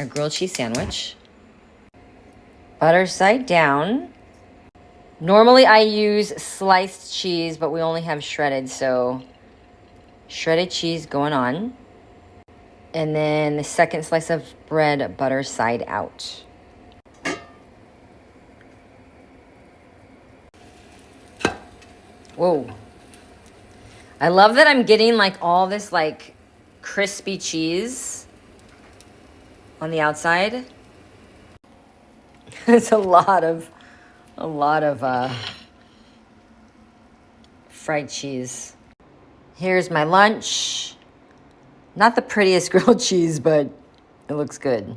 our grilled cheese sandwich. Butter side down. Normally I use sliced cheese, but we only have shredded, so shredded cheese going on. And then the second slice of bread, butter side out. Whoa. I love that I'm getting like all this like crispy cheese on the outside. It's a lot of fried cheese. Here's my lunch. Not the prettiest grilled cheese, but it looks good.